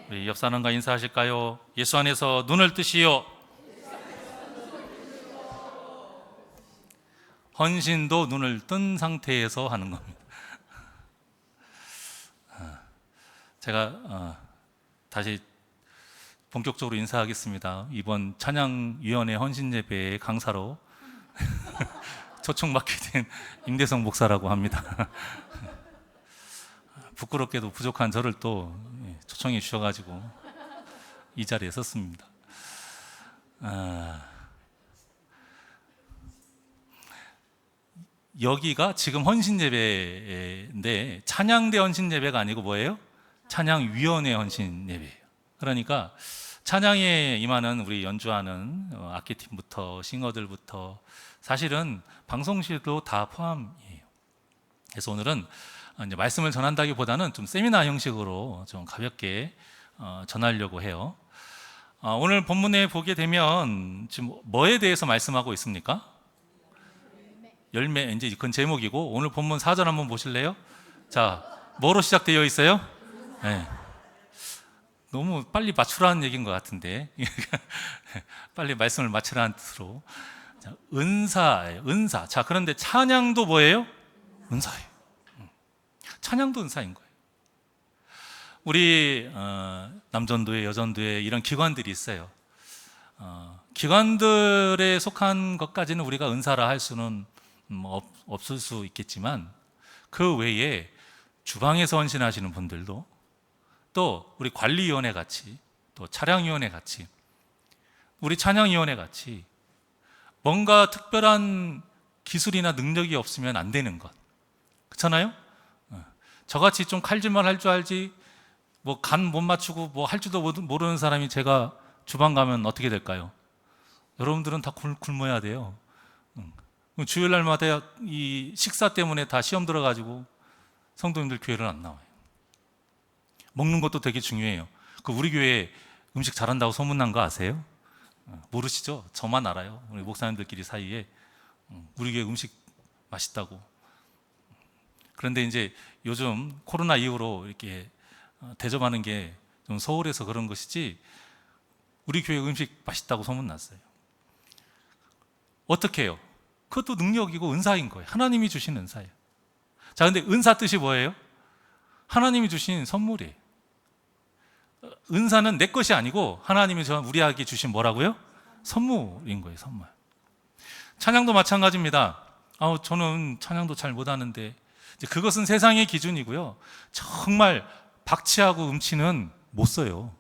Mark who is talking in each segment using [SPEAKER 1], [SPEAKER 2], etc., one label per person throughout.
[SPEAKER 1] 우리 옆 사람과 인사하실까요? 예수 안에서 눈을 뜨시오. 헌신도 눈을 뜬 상태에서 하는 겁니다. 제가 다시 본격적으로 인사하겠습니다. 이번 찬양위원회 헌신예배의 강사로 초청 맡게 된 임대성 목사라고 합니다. 부끄럽게도 부족한 저를 또 초청해 주셔가지고 이 자리에 섰습니다. 여기가 지금 헌신예배인데 찬양대 헌신예배가 아니고 뭐예요? 찬양위원회 헌신예배예요. 그러니까 찬양에 임하는 우리 연주하는 악기팀부터 싱어들부터 사실은 방송실도 다 포함이에요. 그래서 오늘은 이제 말씀을 전한다기보다는 좀 세미나 형식으로 좀 가볍게 전하려고 해요. 오늘 본문에 보게 되면 지금 뭐에 대해서 말씀하고 있습니까? 열매, 이제 그건 제목이고 오늘 본문 4절 한번 보실래요? 자, 뭐로 시작되어 있어요? 네. 너무 빨리 맞추라는 얘기인 것 같은데 빨리 말씀을 맞추라는 뜻으로. 자, 은사예요. 은사. 자, 그런데 찬양도 뭐예요? 은사예요. 찬양도 은사인 거예요. 우리 남전도회, 여전도회 이런 기관들이 있어요. 기관들에 속한 것까지는 우리가 은사라 할 수는 없을 수 있겠지만 그 외에 주방에서 헌신하시는 분들도 또 우리 관리위원회 같이 또 차량위원회 같이 우리 찬양위원회 같이 뭔가 특별한 기술이나 능력이 없으면 안 되는 것, 그렇잖아요? 저같이 좀 칼질만 할 줄 알지 뭐 간 못 맞추고 뭐 할 줄도 모르는 사람이 제가 주방 가면 어떻게 될까요? 여러분들은 다 굶어야 돼요. 주일날마다 이 식사 때문에 다 시험 들어가지고 성도님들 교회를 안 나와요. 먹는 것도 되게 중요해요. 그 우리 교회 음식 잘한다고 소문난 거 아세요? 모르시죠? 저만 알아요. 우리 목사님들끼리 사이에 우리 교회 음식 맛있다고. 그런데 이제 요즘 코로나 이후로 이렇게 대접하는 게 좀 서울에서 그런 것이지 우리 교회 음식 맛있다고 소문났어요. 어떻게 해요? 그것도 능력이고 은사인 거예요. 하나님이 주신 은사예요. 자, 근데 은사 뜻이 뭐예요? 하나님이 주신 선물이에요. 은사는 내 것이 아니고 하나님이 우리에게 주신 뭐라고요? 선물인 거예요. 선물. 찬양도 마찬가지입니다. 저는 찬양도 잘 못하는데 그것은 세상의 기준이고요. 정말 박치하고 음치는 못 써요.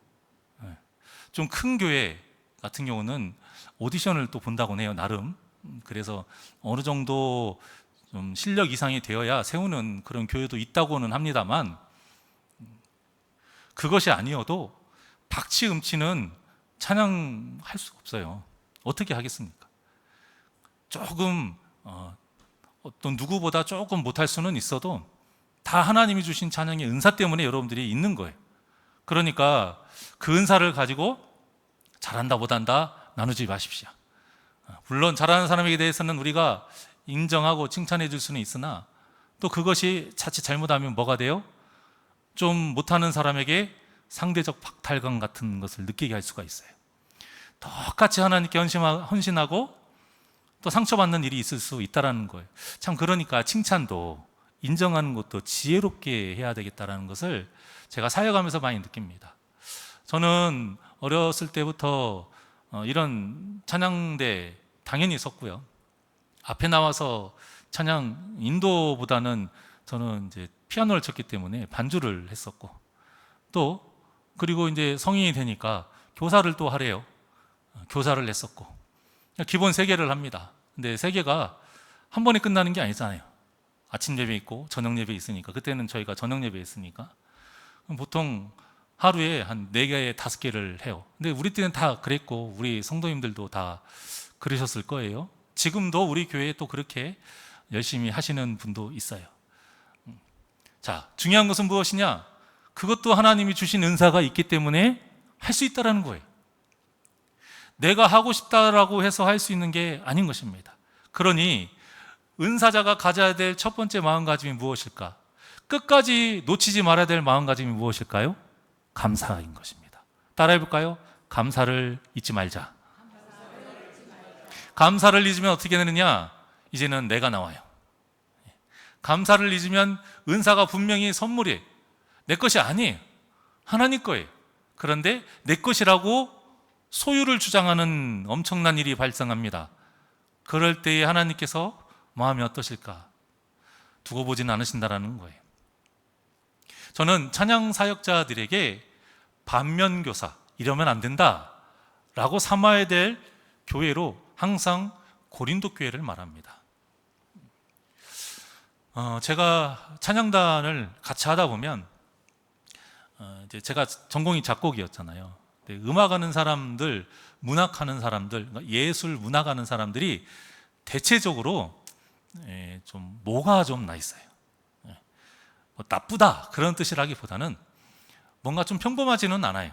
[SPEAKER 1] 좀 큰 교회 같은 경우는 오디션을 또 본다고 해요. 나름. 그래서 어느 정도 좀 실력 이상이 되어야 세우는 그런 교회도 있다고는 합니다만 그것이 아니어도 박치 음치는 찬양할 수 없어요. 어떻게 하겠습니까? 조금 어떤 누구보다 조금 못할 수는 있어도 다 하나님이 주신 찬양의 은사 때문에 여러분들이 있는 거예요. 그러니까 그 은사를 가지고 잘한다 못한다 나누지 마십시오. 물론 잘하는 사람에게 대해서는 우리가 인정하고 칭찬해 줄 수는 있으나 또 그것이 자칫 잘못하면 뭐가 돼요? 좀 못하는 사람에게 상대적 박탈감 같은 것을 느끼게 할 수가 있어요. 똑같이 하나님께 헌신하고 또 상처받는 일이 있을 수 있다는 거예요. 참, 그러니까 칭찬도 인정하는 것도 지혜롭게 해야 되겠다는 것을 제가 사역하면서 많이 느낍니다. 저는 어렸을 때부터 이런 찬양대 당연히 섰고요. 앞에 나와서 찬양 인도보다는 저는 이제 피아노를 쳤기 때문에 반주를 했었고 또 그리고 이제 성인이 되니까 교사를 또 하래요. 교사를 했었고 기본 3개를 합니다. 근데 3개가 한 번에 끝나는 게 아니잖아요. 아침 예배 있고 저녁 예배 있으니까 그때는 저희가 저녁 예배 있으니까 보통 하루에 한 4개, 5개를 해요. 근데 우리 때는 다 그랬고 우리 성도님들도 다 그러셨을 거예요. 지금도 우리 교회에 또 그렇게 열심히 하시는 분도 있어요. 자, 중요한 것은 무엇이냐? 그것도 하나님이 주신 은사가 있기 때문에 할 수 있다는 거예요. 내가 하고 싶다라고 해서 할 수 있는 게 아닌 것입니다. 그러니 은사자가 가져야 될 첫 번째 마음가짐이 무엇일까? 끝까지 놓치지 말아야 될 마음가짐이 무엇일까요? 감사인 것입니다. 따라해 볼까요? 감사를 잊지 말자. 감사를 잊으면 어떻게 되느냐? 이제는 내가 나와요. 감사를 잊으면 은사가 분명히 선물이에요. 내 것이 아니에요. 하나님 거예요. 그런데 내 것이라고 소유를 주장하는 엄청난 일이 발생합니다. 그럴 때에 하나님께서 마음이 어떠실까? 두고 보지는 않으신다라는 거예요. 저는 찬양 사역자들에게 반면교사, 이러면 안 된다 라고 삼아야 될 교회로 항상 고린도 교회를 말합니다. 제가 찬양단을 같이 하다 보면 이제 제가 전공이 작곡이었잖아요. 음악하는 사람들, 문학하는 사람들, 예술 문학하는 사람들이 대체적으로 좀 뭐가 좀 나 있어요. 뭐 나쁘다 그런 뜻이라기보다는 뭔가 좀 평범하지는 않아요.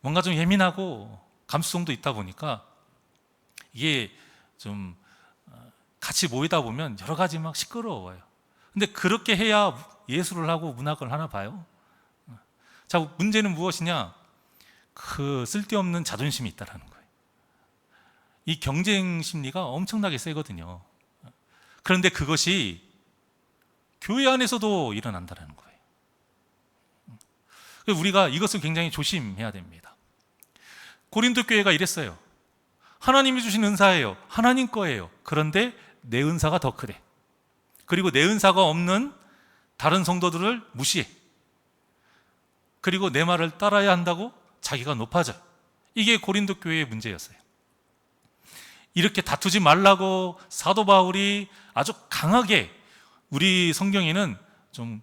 [SPEAKER 1] 뭔가 좀 예민하고 감수성도 있다 보니까 이게 좀 같이 모이다 보면 여러 가지 막 시끄러워요. 근데 그렇게 해야 예술을 하고 문학을 하나 봐요. 자, 문제는 무엇이냐? 그 쓸데없는 자존심이 있다라는 거예요. 이 경쟁 심리가 엄청나게 세거든요. 그런데 그것이 교회 안에서도 일어난다는 거예요. 우리가 이것을 굉장히 조심해야 됩니다. 고린도 교회가 이랬어요. 하나님이 주신 은사예요. 하나님 거예요. 그런데 내 은사가 더 크대. 그리고 내 은사가 없는 다른 성도들을 무시해. 그리고 내 말을 따라야 한다고 자기가 높아져. 이게 고린도 교회의 문제였어요. 이렇게 다투지 말라고 사도 바울이 아주 강하게, 우리 성경에는 좀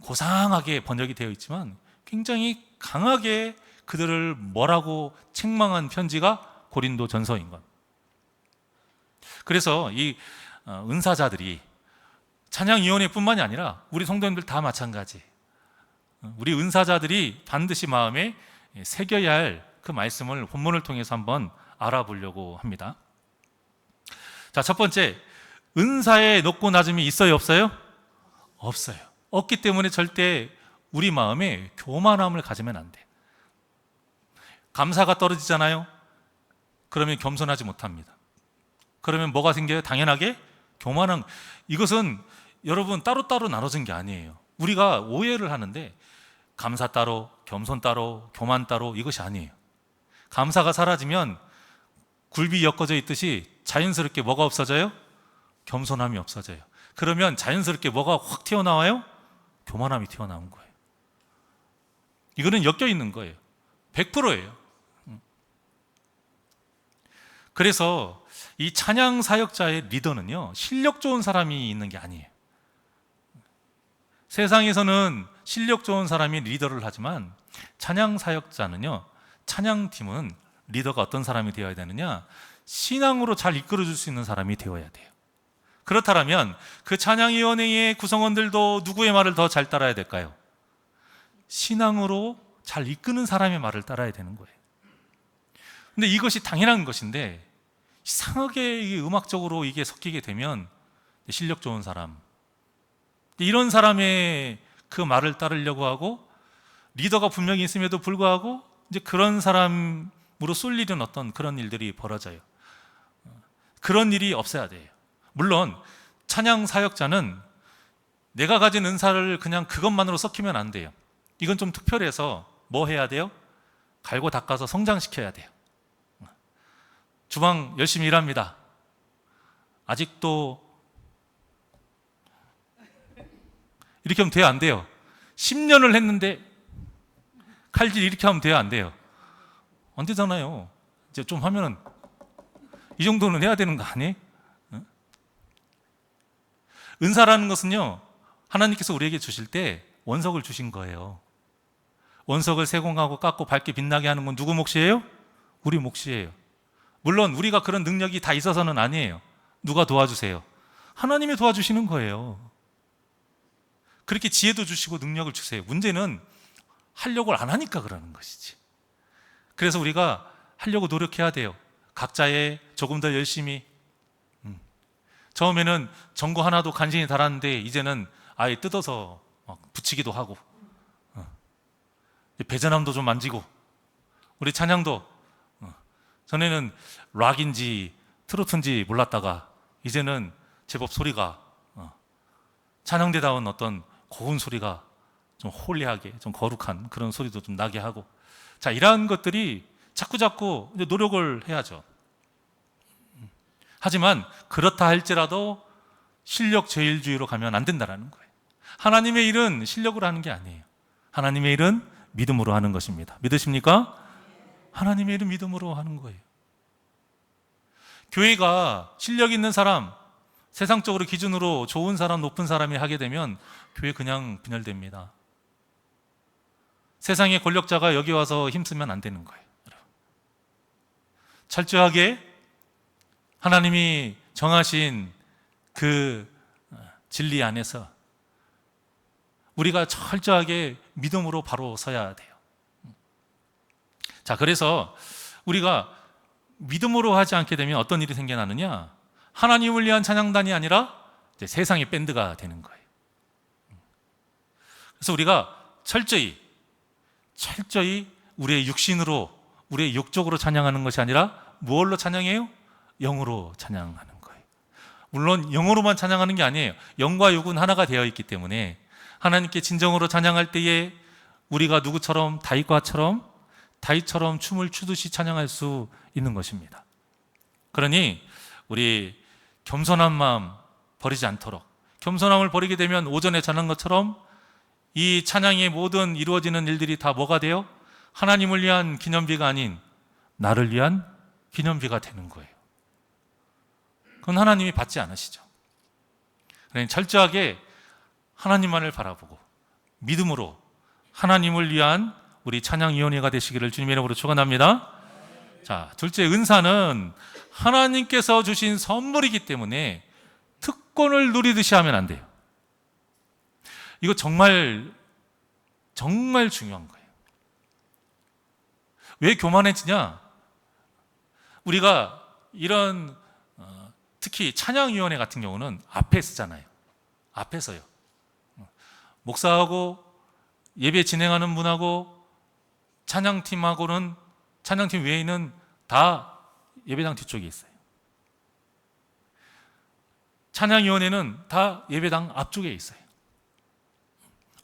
[SPEAKER 1] 고상하게 번역이 되어 있지만 굉장히 강하게 그들을 뭐라고 책망한 편지가 고린도 전서인 것. 그래서 이 은사자들이 찬양위원회뿐만이 아니라 우리 성도님들 다 마찬가지. 우리 은사자들이 반드시 마음에 새겨야 할 그 말씀을 본문을 통해서 한번 알아보려고 합니다. 자, 첫 번째, 은사에 높고 낮음이 있어요, 없어요? 없어요. 없기 때문에 절대 우리 마음에 교만함을 가지면 안 돼. 감사가 떨어지잖아요. 그러면 겸손하지 못합니다. 그러면 뭐가 생겨요? 당연하게 교만함. 이것은 여러분 따로따로 나눠진 게 아니에요. 우리가 오해를 하는데 감사 따로, 겸손 따로, 교만 따로, 이것이 아니에요. 감사가 사라지면 굴비 엮어져 있듯이 자연스럽게 뭐가 없어져요? 겸손함이 없어져요. 그러면 자연스럽게 뭐가 확 튀어나와요? 교만함이 튀어나온 거예요. 이거는 엮여 있는 거예요. 100%예요. 그래서 이 찬양 사역자의 리더는요, 실력 좋은 사람이 있는 게 아니에요. 세상에서는 실력 좋은 사람이 리더를 하지만 찬양 사역자는요, 찬양팀은 리더가 어떤 사람이 되어야 되느냐? 신앙으로 잘 이끌어줄 수 있는 사람이 되어야 돼요. 그렇다면 그 찬양위원회의 구성원들도 누구의 말을 더 잘 따라야 될까요? 신앙으로 잘 이끄는 사람의 말을 따라야 되는 거예요. 근데 이것이 당연한 것인데 이상하게 음악적으로 이게 섞이게 되면 실력 좋은 사람, 이런 사람의 그 말을 따르려고 하고 리더가 분명히 있음에도 불구하고 이제 그런 사람으로 쏠리는 어떤 그런 일들이 벌어져요. 그런 일이 없어야 돼요. 물론 찬양 사역자는 내가 가진 은사를 그냥 그것만으로 섞이면 안 돼요. 이건 좀 특별해서 뭐 해야 돼요? 갈고 닦아서 성장시켜야 돼요. 주방 열심히 일합니다. 아직도 이렇게 하면 돼요, 안 돼요? 10년을 했는데 칼질 이렇게 하면 돼요, 안 돼요? 안 되잖아요. 이제 좀 하면은 이 정도는 해야 되는 거 아니에요? 은사라는 것은요, 하나님께서 우리에게 주실 때 원석을 주신 거예요. 원석을 세공하고 깎고 밝게 빛나게 하는 건 누구 몫이에요? 우리 몫이에요. 물론 우리가 그런 능력이 다 있어서는 아니에요. 누가 도와주세요? 하나님이 도와주시는 거예요. 그렇게 지혜도 주시고 능력을 주세요. 문제는 하려고 안 하니까 그러는 것이지. 그래서 우리가 하려고 노력해야 돼요. 각자의 조금 더 열심히. 처음에는 전구 하나도 간신히 달았는데 이제는 아예 뜯어서 막 붙이기도 하고. 배전함도 좀 만지고, 우리 찬양도 전에는 락인지 트로트인지 몰랐다가 이제는 제법 소리가 찬양대다운 어떤 고운 소리가 좀 홀리하게, 좀 거룩한 그런 소리도 좀 나게 하고, 자, 이러한 것들이 자꾸자꾸 이제 노력을 해야죠. 하지만 그렇다 할지라도 실력 제일주의로 가면 안 된다는 거예요. 하나님의 일은 실력으로 하는 게 아니에요. 하나님의 일은 믿음으로 하는 것입니다. 믿으십니까? 하나님의 일은 믿음으로 하는 거예요. 교회가 실력 있는 사람, 세상적으로 기준으로 좋은 사람, 높은 사람이 하게 되면 교회 그냥 분열됩니다. 세상의 권력자가 여기 와서 힘쓰면 안 되는 거예요. 철저하게 하나님이 정하신 그 진리 안에서 우리가 철저하게 믿음으로 바로 서야 돼요. 자, 그래서 우리가 믿음으로 하지 않게 되면 어떤 일이 생겨나느냐? 하나님을 위한 찬양단이 아니라 이제 세상의 밴드가 되는 거예요. 그래서 우리가 철저히 우리의 육신으로, 우리의 육적으로 찬양하는 것이 아니라 무엇로 찬양해요? 영으로 찬양하는 거예요. 물론 영으로만 찬양하는 게 아니에요. 영과 육은 하나가 되어 있기 때문에 하나님께 진정으로 찬양할 때에 우리가 누구처럼, 다윗처럼 춤을 추듯이 찬양할 수 있는 것입니다. 그러니 우리 겸손한 마음 버리지 않도록, 겸손함을 버리게 되면 오전에 전한 것처럼 이 찬양의 모든 이루어지는 일들이 다 뭐가 돼요? 하나님을 위한 기념비가 아닌 나를 위한 기념비가 되는 거예요. 그건 하나님이 받지 않으시죠. 그러니 철저하게 하나님만을 바라보고 믿음으로 하나님을 위한 우리 찬양위원회가 되시기를 주님의 이름으로 축원합니다. 자, 둘째, 은사는 하나님께서 주신 선물이기 때문에 특권을 누리듯이 하면 안 돼요. 이거 정말 중요한 거예요. 왜 교만해지냐? 우리가 이런 특히 찬양위원회 같은 경우는 앞에 쓰잖아요. 앞에서요. 목사하고 예배 진행하는 분하고 찬양팀 외에는 다 예배당 뒤쪽에 있어요. 찬양위원회는 다 예배당 앞쪽에 있어요.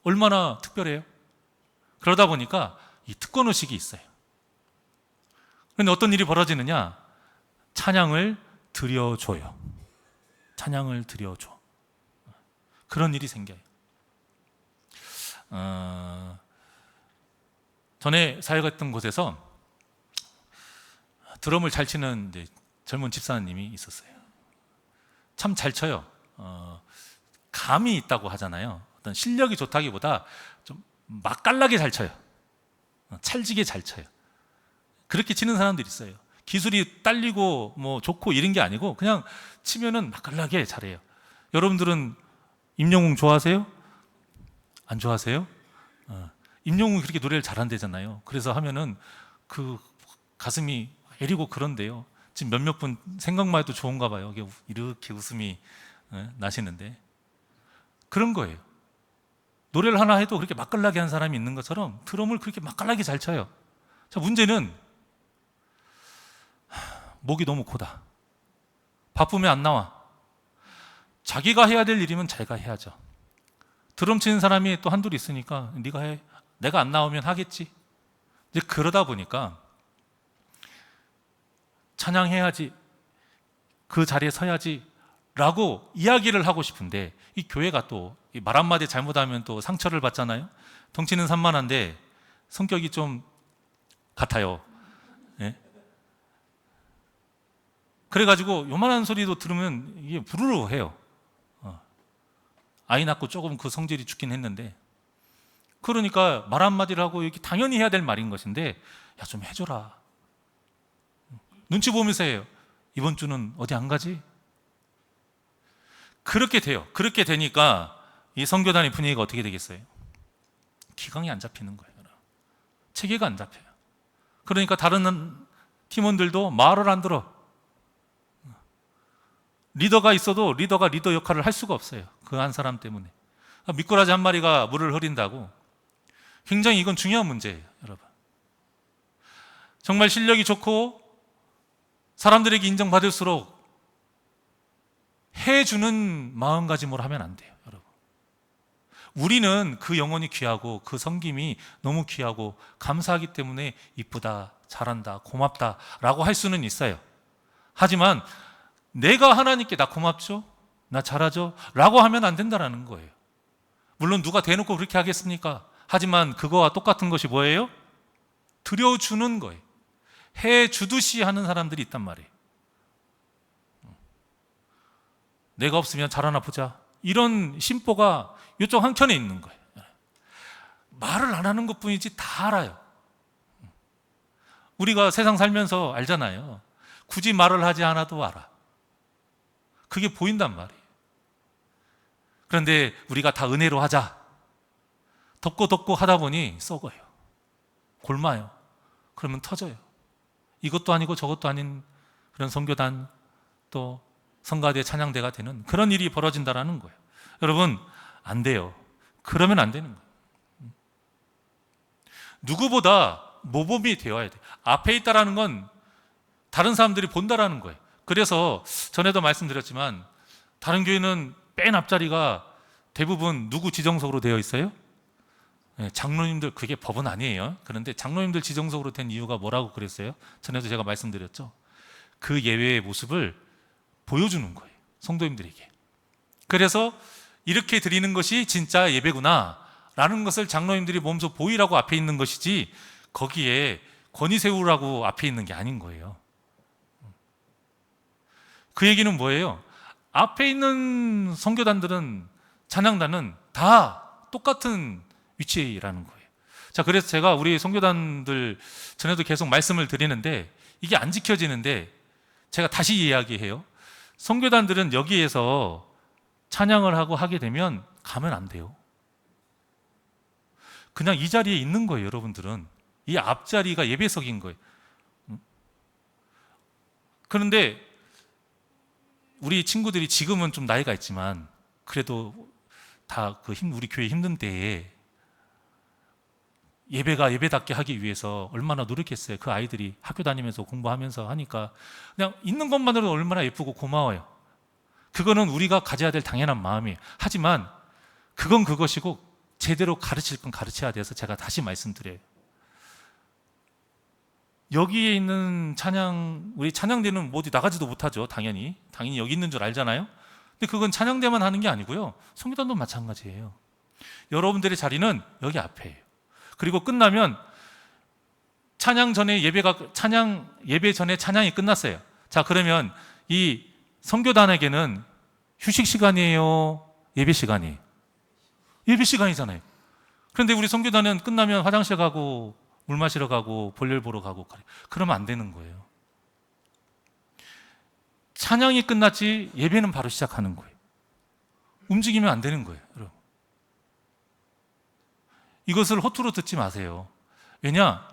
[SPEAKER 1] 얼마나 특별해요? 그러다 보니까 이 특권의식이 있어요. 그런데 어떤 일이 벌어지느냐? 찬양을 드려줘요. 찬양을 드려줘. 그런 일이 생겨요. 전에 사역했던 곳에서 드럼을 잘 치는 젊은 집사님이 있었어요. 참 잘 쳐요. 감이 있다고 하잖아요. 어떤 실력이 좋다기보다 좀 맛깔나게 잘 쳐요. 찰지게 잘 쳐요. 그렇게 치는 사람들이 있어요. 기술이 딸리고 뭐 좋고 이런 게 아니고 그냥 치면은 맛깔나게 잘해요. 여러분들은 임영웅 좋아하세요? 안 좋아하세요? 임영웅이 그렇게 노래를 잘한대잖아요. 그래서 하면은 그 가슴이 애리고 그런데요. 지금 몇몇 분 생각만 해도 좋은가 봐요. 이렇게 웃음이 나시는데 그런 거예요. 노래를 하나 해도 그렇게 맛깔나게 한 사람이 있는 것처럼 드럼을 그렇게 맛깔나게 잘 쳐요. 자, 문제는 목이 너무 고다. 바쁘면 안 나와. 자기가 해야 될 일이면 자기가 해야죠. 드럼 치는 사람이 또 한둘 있으니까 네가 해. 내가 안 나오면 하겠지. 이제 그러다 보니까 찬양해야지, 그 자리에 서야지 라고 이야기를 하고 싶은데 이 교회가 또 말 한마디 잘못하면 또 상처를 받잖아요. 덩치는 산만한데 성격이 좀 같아요. 예? 그래가지고 요만한 소리도 들으면 이게 부르르 해요. 아이 낳고 조금 그 성질이 죽긴 했는데, 그러니까 말 한마디를 하고 이렇게 당연히 해야 될 말인 것인데, 야, 좀 해줘라. 눈치 보면서 해요. 이번 주는 어디 안 가지? 그렇게 돼요. 그렇게 되니까 이 선교단의 분위기가 어떻게 되겠어요? 기강이 안 잡히는 거예요. 체계가 안 잡혀요. 그러니까 다른 팀원들도 말을 안 들어. 리더가 있어도 리더가 리더 역할을 할 수가 없어요. 그 한 사람 때문에. 미꾸라지 한 마리가 물을 흐린다고 굉장히 이건 중요한 문제예요, 여러분. 정말 실력이 좋고 사람들에게 인정받을수록 해주는 마음가짐으로 하면 안 돼요, 여러분. 우리는 그 영혼이 귀하고 그 섬김이 너무 귀하고 감사하기 때문에 이쁘다, 잘한다, 고맙다 라고 할 수는 있어요. 하지만 내가 하나님께 나 고맙죠? 나 잘하죠? 라고 하면 안 된다는 거예요. 물론 누가 대놓고 그렇게 하겠습니까? 하지만 그거와 똑같은 것이 뭐예요? 드려주는 거예요. 해주듯이 하는 사람들이 있단 말이에요. 내가 없으면 잘하나 보자, 이런 심보가 이쪽 한켠에 있는 거예요. 말을 안 하는 것뿐이지 다 알아요. 우리가 세상 살면서 알잖아요. 굳이 말을 하지 않아도 알아. 그게 보인단 말이에요. 그런데 우리가 다 은혜로 하자, 덮고 하다 보니 썩어요. 골마요. 그러면 터져요. 이것도 아니고 저것도 아닌 그런 선교단, 또 성가대, 찬양대가 되는 그런 일이 벌어진다는 거예요. 여러분, 안 돼요. 그러면 안 되는 거예요. 누구보다 모범이 되어야 돼요. 앞에 있다라는 건 다른 사람들이 본다라는 거예요. 그래서 전에도 말씀드렸지만 다른 교회는 맨 앞자리가 대부분 누구 지정석으로 되어 있어요? 장로님들. 그게 법은 아니에요. 그런데 장로님들 지정석으로 된 이유가 뭐라고 그랬어요? 전에도 제가 말씀드렸죠. 그 예외의 모습을 보여주는 거예요, 성도님들에게. 그래서 이렇게 드리는 것이 진짜 예배구나 라는 것을 장로님들이 몸소 보이라고 앞에 있는 것이지, 거기에 권위 세우라고 앞에 있는 게 아닌 거예요. 그 얘기는 뭐예요? 앞에 있는 선교단들은, 찬양단은 다 똑같은 위치라는 거예요. 자, 그래서 제가 우리 선교단들 전에도 계속 말씀을 드리는데 이게 안 지켜지는데 제가 다시 이야기해요. 선교단들은 여기에서 찬양을 하고 하게 되면 가면 안 돼요. 그냥 이 자리에 있는 거예요. 여러분들은 이 앞자리가 예배석인 거예요. 그런데 우리 친구들이 지금은 좀 나이가 있지만 그래도 다 우리 교회 힘든 때에 예배가 예배답게 하기 위해서 얼마나 노력했어요. 그 아이들이 학교 다니면서 공부하면서 하니까 그냥 있는 것만으로도 얼마나 예쁘고 고마워요. 그거는 우리가 가져야 될 당연한 마음이에요. 하지만 그건 그것이고 제대로 가르칠 건 가르쳐야 돼서 제가 다시 말씀드려요. 여기에 있는 우리 찬양대는 어디 나가지도 못하죠. 당연히 여기 있는 줄 알잖아요. 근데 그건 찬양대만 하는 게 아니고요, 성교단도 마찬가지예요. 여러분들의 자리는 여기 앞에예요. 그리고 끝나면 찬양 전에 예배 전에 찬양이 끝났어요. 자, 그러면 이 선교단에게는 휴식 시간이에요, 예배 시간이에요? 예배 시간이잖아요. 그런데 우리 선교단은 끝나면 화장실 가고 물 마시러 가고 볼일 보러 가고 그러면 안 되는 거예요. 찬양이 끝났지 예배는 바로 시작하는 거예요. 움직이면 안 되는 거예요, 여러분. 이것을 허투루 듣지 마세요. 왜냐?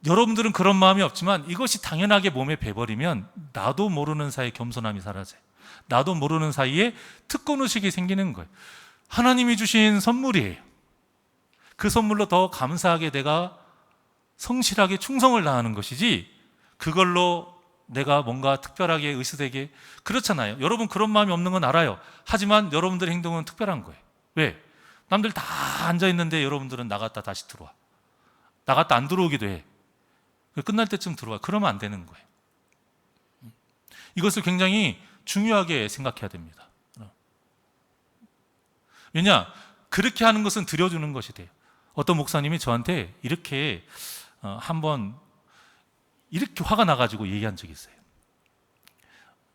[SPEAKER 1] 여러분들은 그런 마음이 없지만 이것이 당연하게 몸에 배버리면 나도 모르는 사이에 겸손함이 사라져요. 나도 모르는 사이에 특권의식이 생기는 거예요. 하나님이 주신 선물이에요. 그 선물로 더 감사하게 내가 성실하게 충성을 다하는 것이지, 그걸로 내가 뭔가 특별하게 의식되게, 그렇잖아요. 여러분 그런 마음이 없는 건 알아요. 하지만 여러분들의 행동은 특별한 거예요. 왜? 남들 다 앉아있는데 여러분들은 나갔다 다시 들어와. 나갔다 안 들어오기도 해. 끝날 때쯤 들어와. 그러면 안 되는 거예요. 이것을 굉장히 중요하게 생각해야 됩니다. 왜냐? 그렇게 하는 것은 드려주는 것이 돼요. 어떤 목사님이 저한테 이렇게 한번 이렇게 화가 나가지고 얘기한 적이 있어요.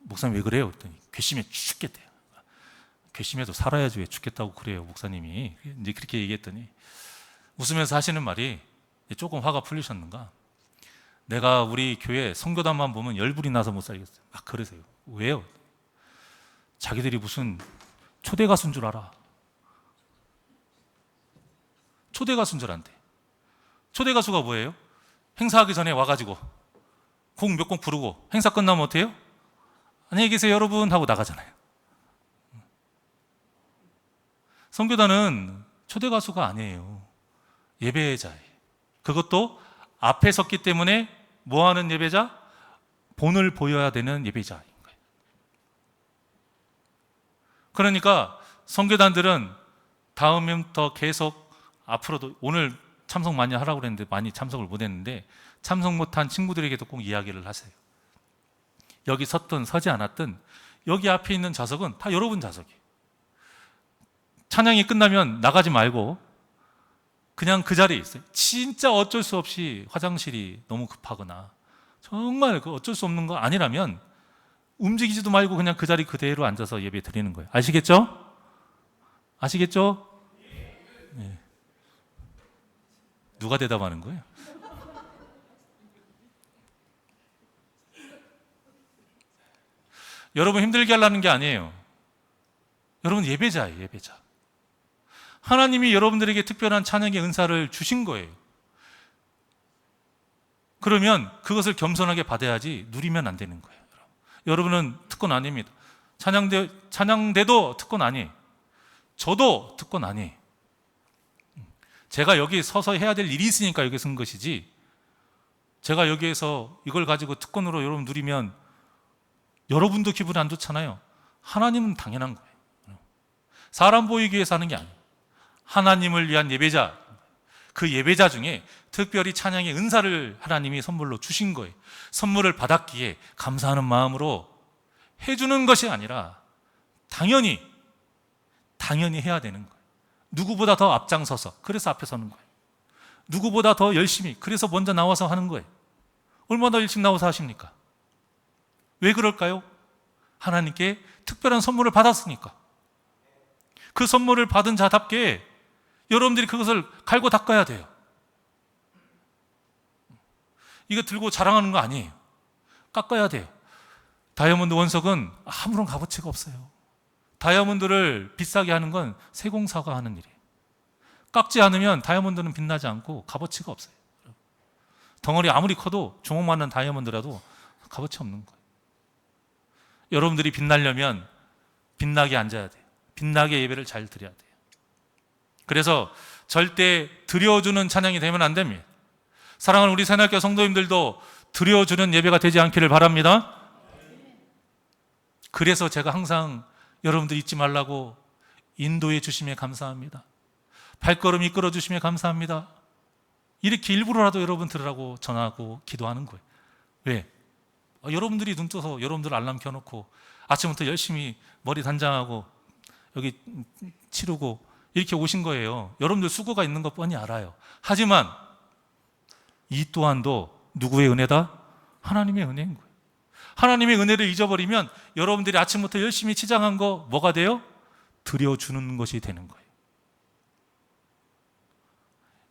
[SPEAKER 1] 목사님 왜 그래요? 그랬더니 괘씸해 죽겠대요. 괘씸해도 살아야지 왜 죽겠다고 그래요, 목사님이. 이제 그렇게 얘기했더니 웃으면서 하시는 말이, 조금 화가 풀리셨는가? 내가 우리 교회 선교단만 보면 열불이 나서 못 살겠어요. 막 그러세요. 왜요? 자기들이 무슨 초대 가수인 줄 알아. 초대 가수인 줄 안대. 초대 가수가 뭐예요? 행사하기 전에 와가지고 곡 몇 곡 부르고 행사 끝나면 어때요? 안녕히 계세요 여러분 하고 나가잖아요. 선교단은 초대 가수가 아니에요. 예배자예요. 그것도 앞에 섰기 때문에 뭐 하는 예배자? 본을 보여야 되는 예배자인 거예요. 그러니까 선교단들은 다음부터 계속 앞으로도, 오늘 참석 많이 하라고 그랬는데 많이 참석을 못 했는데, 참석 못한 친구들에게도 꼭 이야기를 하세요. 여기 섰든 서지 않았든 여기 앞에 있는 좌석은 다 여러분 좌석이에요. 찬양이 끝나면 나가지 말고 그냥 그 자리에 있어요. 진짜 어쩔 수 없이 화장실이 너무 급하거나 정말 그 어쩔 수 없는 거 아니라면 움직이지도 말고 그냥 그 자리 그대로 앉아서 예배 드리는 거예요. 아시겠죠? 아시겠죠? 네. 누가 대답하는 거예요? 여러분 힘들게 하려는 게 아니에요. 여러분 예배자예요, 예배자. 하나님이 여러분들에게 특별한 찬양의 은사를 주신 거예요. 그러면 그것을 겸손하게 받아야지 누리면 안 되는 거예요. 여러분은 특권 아닙니다. 찬양대도 특권 아니에요. 저도 특권 아니에요. 제가 여기 서서 해야 될 일이 있으니까 여기 선 것이지, 제가 여기에서 이걸 가지고 특권으로 여러분 누리면 여러분도 기분 안 좋잖아요. 하나님은 당연한 거예요. 사람 보이기 위해서 하는 게 아니에요. 하나님을 위한 예배자, 그 예배자 중에 특별히 찬양의 은사를 하나님이 선물로 주신 거예요. 선물을 받았기에 감사하는 마음으로 해주는 것이 아니라 당연히 해야 되는 거예요. 누구보다 더 앞장서서, 그래서 앞에 서는 거예요. 누구보다 더 열심히, 그래서 먼저 나와서 하는 거예요. 얼마나 일찍 나와서 하십니까? 왜 그럴까요? 하나님께 특별한 선물을 받았으니까. 그 선물을 받은 자답게 여러분들이 그것을 갈고 닦아야 돼요. 이거 들고 자랑하는 거 아니에요. 깎아야 돼요. 다이아몬드 원석은 아무런 값어치가 없어요. 다이아몬드를 비싸게 하는 건 세공사가 하는 일이에요. 깎지 않으면 다이아몬드는 빛나지 않고 값어치가 없어요. 덩어리 아무리 커도 주먹 맞는 다이아몬드라도 값어치 없는 거예요. 여러분들이 빛나려면 빛나게 앉아야 돼요. 빛나게 예배를 잘 드려야 돼요. 그래서 절대 드려주는 찬양이 되면 안 됩니다. 사랑하는 우리 새날교 성도님들도 드려주는 예배가 되지 않기를 바랍니다. 그래서 제가 항상 여러분들 잊지 말라고 인도해 주심에 감사합니다. 발걸음 이끌어 주심에 감사합니다. 이렇게 일부러라도 여러분 들으라고 전하고 기도하는 거예요. 왜? 여러분들이 눈 떠서 여러분들 알람 켜놓고 아침부터 열심히 머리 단장하고 여기 치르고 이렇게 오신 거예요. 여러분들 수고가 있는 것 뻔히 알아요. 하지만 이 또한도 누구의 은혜다? 하나님의 은혜인 거예요. 하나님의 은혜를 잊어버리면 여러분들이 아침부터 열심히 치장한 거 뭐가 돼요? 드려주는 것이 되는 거예요.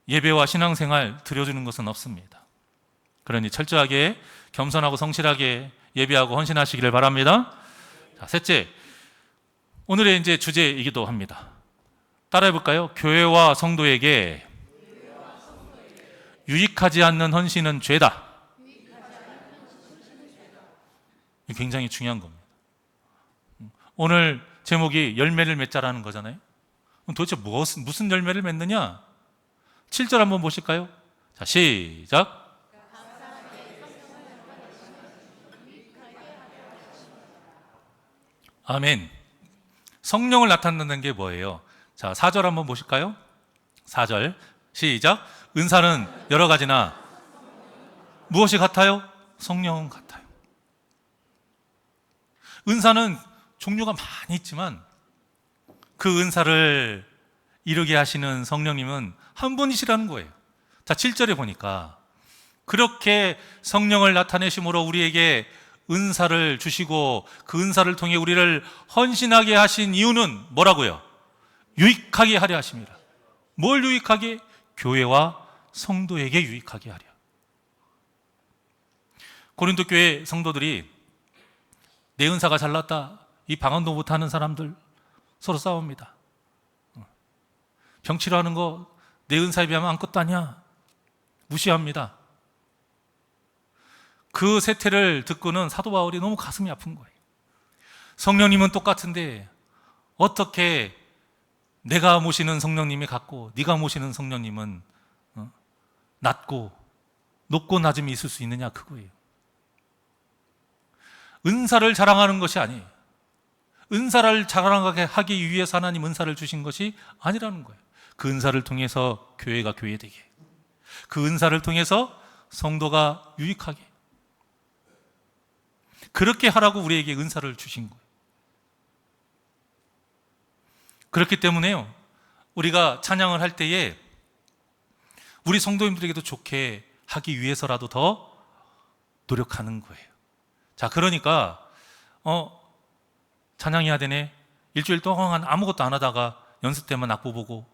[SPEAKER 1] 예배와 신앙생활 드려주는 것은 없습니다. 그러니 철저하게 겸손하고 성실하게 예배하고 헌신하시기를 바랍니다. 자, 셋째, 오늘의 이제 주제이기도 합니다. 따라해 볼까요? 교회와 성도에게 유익하지 않는 헌신은 죄다. 굉장히 중요한 겁니다. 오늘 제목이 열매를 맺자라는 거잖아요. 도대체 무슨 열매를 맺느냐? 7절 한번 보실까요? 자, 시작. 아멘. 성령을 나타낸다는 게 뭐예요? 자, 4절 한번 보실까요? 4절 시작. 은사는 여러 가지나 무엇이 같아요? 성령은 같아요. 은사는 종류가 많이 있지만 그 은사를 이루게 하시는 성령님은 한 분이시라는 거예요. 자, 7절에 보니까 그렇게 성령을 나타내심으로 우리에게 은사를 주시고 그 은사를 통해 우리를 헌신하게 하신 이유는 뭐라고요? 유익하게 하려 하십니다. 뭘 유익하게? 교회와 성도에게 유익하게 하려. 고린도 교회 성도들이 내 은사가 잘났다, 이 방언도 못하는 사람들 서로 싸웁니다. 병치료하는 거 내 은사에 비하면 아무것도 아니야, 무시합니다. 그 세태를 듣고는 사도 바울이 너무 가슴이 아픈 거예요. 성령님은 똑같은데 어떻게 내가 모시는 성령님이 같고 네가 모시는 성령님은 높고 낮음이 있을 수 있느냐, 그거예요. 은사를 자랑하는 것이 아니에요. 은사를 자랑하게 하기 위해서 하나님 은사를 주신 것이 아니라는 거예요. 그 은사를 통해서 교회가 교회되게, 그 은사를 통해서 성도가 유익하게, 그렇게 하라고 우리에게 은사를 주신 거예요. 그렇기 때문에요, 우리가 찬양을 할 때에 우리 성도님들에게도 좋게 하기 위해서라도 더 노력하는 거예요. 자, 그러니까 찬양해야 되네, 일주일 동안 아무것도 안 하다가 연습 때만 악보 보고,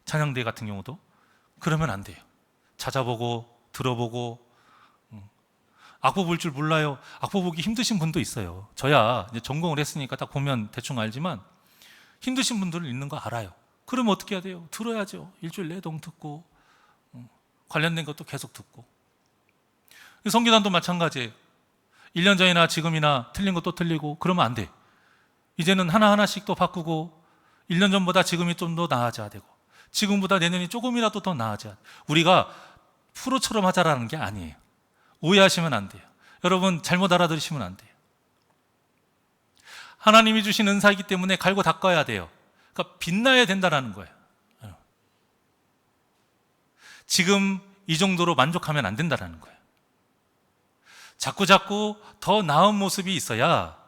[SPEAKER 1] 찬양대 같은 경우도 그러면 안 돼요. 찾아보고 들어보고. 악보 볼 줄 몰라요. 악보 보기 힘드신 분도 있어요. 저야 이제 전공을 했으니까 딱 보면 대충 알지만, 힘드신 분들은 읽는 거 알아요. 그러면 어떻게 해야 돼요? 들어야죠. 일주일 내동 듣고, 관련된 것도 계속 듣고. 성기단도 마찬가지예요. 1년 전이나 지금이나 틀린 것도 틀리고 그러면 안 돼. 이제는 하나하나씩 또 바꾸고, 1년 전보다 지금이 좀 더 나아져야 되고, 지금보다 내년이 조금이라도 더 나아져야 돼. 우리가 프로처럼 하자라는 게 아니에요. 오해하시면 안 돼요. 여러분 잘못 알아들으시면 안 돼요. 하나님이 주신 은사이기 때문에 갈고 닦아야 돼요. 그러니까 빛나야 된다는 거예요. 지금 이 정도로 만족하면 안 된다는 거예요. 자꾸 더 나은 모습이 있어야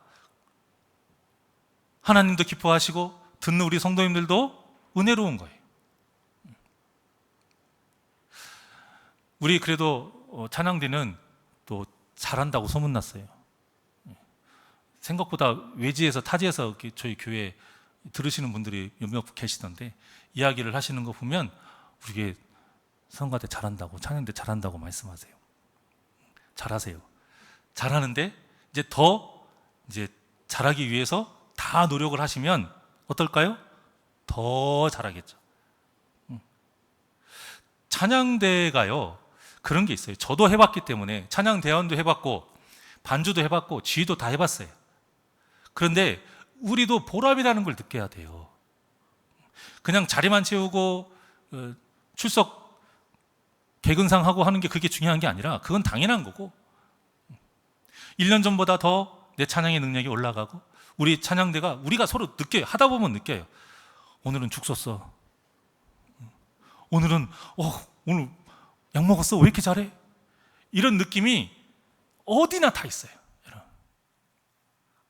[SPEAKER 1] 하나님도 기뻐하시고 듣는 우리 성도님들도 은혜로운 거예요. 우리 그래도 찬양대는 또 잘한다고 소문났어요. 생각보다 외지에서, 타지에서 저희 교회 들으시는 분들이 몇몇 계시던데, 이야기를 하시는 거 보면 우리 성가대 잘한다고, 찬양대 잘한다고 말씀하세요. 잘하세요. 잘하는데 이제 잘하기 위해서 다 노력을 하시면 어떨까요? 더 잘하겠죠. 찬양대가요, 그런 게 있어요. 저도 해봤기 때문에, 찬양대원도 해봤고 반주도 해봤고 지휘도 다 해봤어요. 그런데 우리도 보람이라는 걸 느껴야 돼요. 그냥 자리만 채우고 출석 개근상하고 하는 게 그게 중요한 게 아니라, 그건 당연한 거고, 1년 전보다 더 내 찬양의 능력이 올라가고, 우리 찬양대가 우리가 서로 느껴요. 하다 보면 느껴요. 오늘은 죽 썼어. 오늘은 오늘 약 먹었어? 왜 이렇게 잘해? 이런 느낌이 어디나 다 있어요.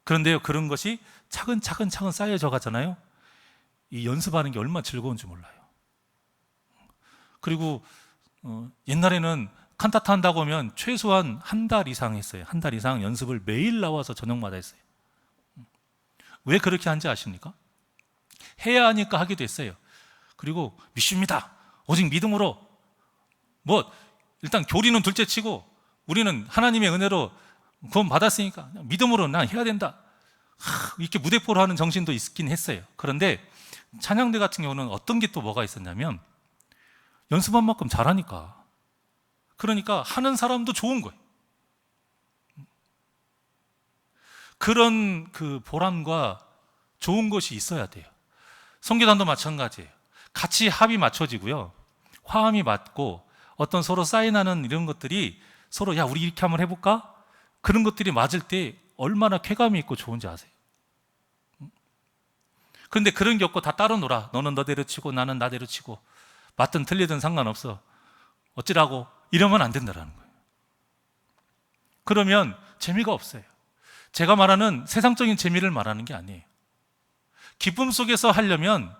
[SPEAKER 1] 그런데요, 그런 것이 차근차근 쌓여져 가잖아요. 이 연습하는 게 얼마나 즐거운지 몰라요. 그리고 옛날에는 칸타타 한다고 하면 최소한 한 달 이상 했어요. 한 달 이상 연습을 매일 나와서 저녁마다 했어요. 왜 그렇게 한지 아십니까? 해야 하니까 하기도 했어요. 그리고 믿습니다. 오직 믿음으로. 일단 교리는 둘째 치고, 우리는 하나님의 은혜로 구원 받았으니까 믿음으로 난 해야 된다. 이렇게 무대포로 하는 정신도 있긴 했어요. 그런데 찬양대 같은 경우는 어떤 게 또 뭐가 있었냐면, 연습한 만큼 잘하니까, 그러니까 하는 사람도 좋은 거예요. 그런 그 보람과 좋은 것이 있어야 돼요. 성교단도 마찬가지예요. 같이 합이 맞춰지고요, 화음이 맞고, 어떤 서로 사인하는 이런 것들이 서로, 야 우리 이렇게 한번 해볼까? 그런 것들이 맞을 때 얼마나 쾌감이 있고 좋은지 아세요? 그런데 그런 게 없고 다 따로 놀아. 너는 너대로 치고 나는 나대로 치고, 맞든 틀리든 상관없어, 어찌라고, 이러면 안 된다는 거예요. 그러면 재미가 없어요. 제가 말하는 세상적인 재미를 말하는 게 아니에요. 기쁨 속에서 하려면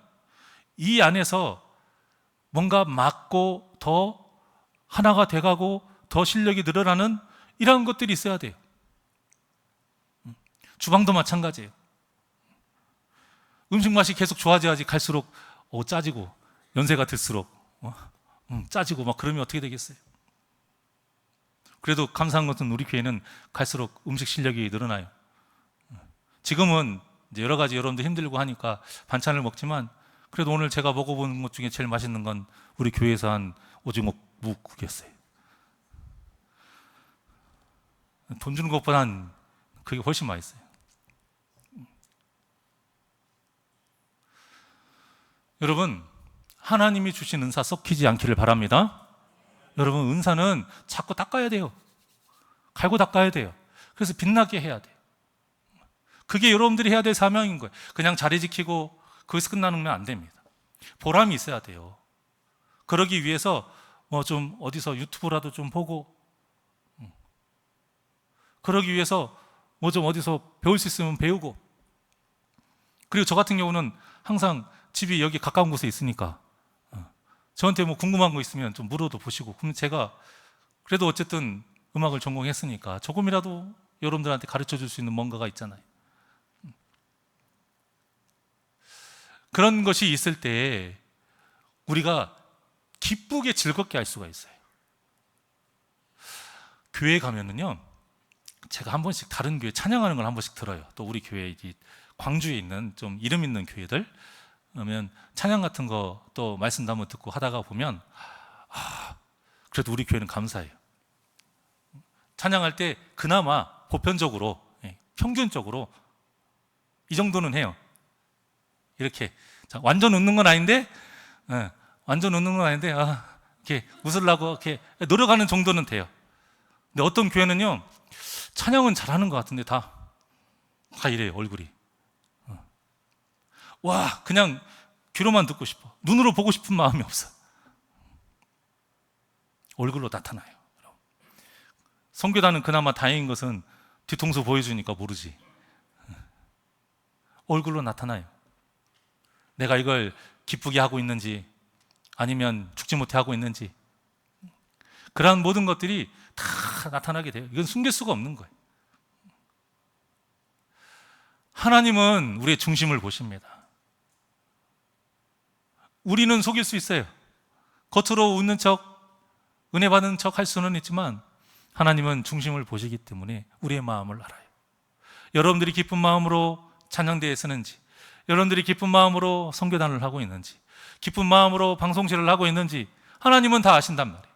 [SPEAKER 1] 이 안에서 뭔가 맞고 더 하나가 돼가고 더 실력이 늘어나는 이런 것들이 있어야 돼요. 주방도 마찬가지예요. 음식 맛이 계속 좋아져야지. 갈수록 짜지고, 연세가 들수록 짜지고 막 그러면 어떻게 되겠어요? 그래도 감사한 것은 우리 교회는 갈수록 음식 실력이 늘어나요. 지금은 이제 여러 가지 여러분들 힘들고 하니까 반찬을 먹지만, 그래도 오늘 제가 먹어본 것 중에 제일 맛있는 건 우리 교회에서 한 오징어 묵국이었어요. 돈 주는 것보단 그게 훨씬 맛있어요. 여러분, 하나님이 주신 은사 썩히지 않기를 바랍니다. 여러분, 은사는 자꾸 닦아야 돼요. 갈고 닦아야 돼요. 그래서 빛나게 해야 돼요. 그게 여러분들이 해야 될 사명인 거예요. 그냥 자리 지키고 거기서 끝나는 건 안 됩니다. 보람이 있어야 돼요. 그러기 위해서 뭐 좀 어디서 유튜브라도 좀 보고, 그러기 위해서 뭐 좀 어디서 배울 수 있으면 배우고, 그리고 저 같은 경우는 항상 집이 여기 가까운 곳에 있으니까 저한테 뭐 궁금한 거 있으면 좀 물어도 보시고, 그럼 제가 그래도 어쨌든 음악을 전공했으니까 조금이라도 여러분들한테 가르쳐 줄 수 있는 뭔가가 있잖아요. 그런 것이 있을 때 우리가 기쁘게 즐겁게 할 수가 있어요. 교회에 가면은요, 제가 한 번씩 다른 교회 찬양하는 걸 한 번씩 들어요. 또 우리 교회 광주에 있는 좀 이름 있는 교회들, 그러면 찬양 같은 거 또 말씀도 한번 듣고 하다가 보면 그래도 우리 교회는 감사해요. 찬양할 때 그나마 보편적으로, 평균적으로 이 정도는 해요. 이렇게 완전 웃는 건 아닌데, 완전 웃는 건 아닌데, 이렇게 웃으려고 이렇게 노력하는 정도는 돼요. 근데 어떤 교회는요, 찬양은 잘하는 것 같은데 다 이래요, 얼굴이. 와, 그냥 귀로만 듣고 싶어. 눈으로 보고 싶은 마음이 없어. 얼굴로 나타나요. 선교단은 그나마 다행인 것은 뒤통수 보여주니까 모르지. 얼굴로 나타나요. 내가 이걸 기쁘게 하고 있는지 아니면 죽지 못해 하고 있는지, 그러한 모든 것들이 다 나타나게 돼요. 이건 숨길 수가 없는 거예요. 하나님은 우리의 중심을 보십니다. 우리는 속일 수 있어요. 겉으로 웃는 척, 은혜 받는 척 할 수는 있지만 하나님은 중심을 보시기 때문에 우리의 마음을 알아요. 여러분들이 기쁜 마음으로 찬양대에 서는지, 여러분들이 기쁜 마음으로 선교단을 하고 있는지, 기쁜 마음으로 방송실을 하고 있는지 하나님은 다 아신단 말이에요.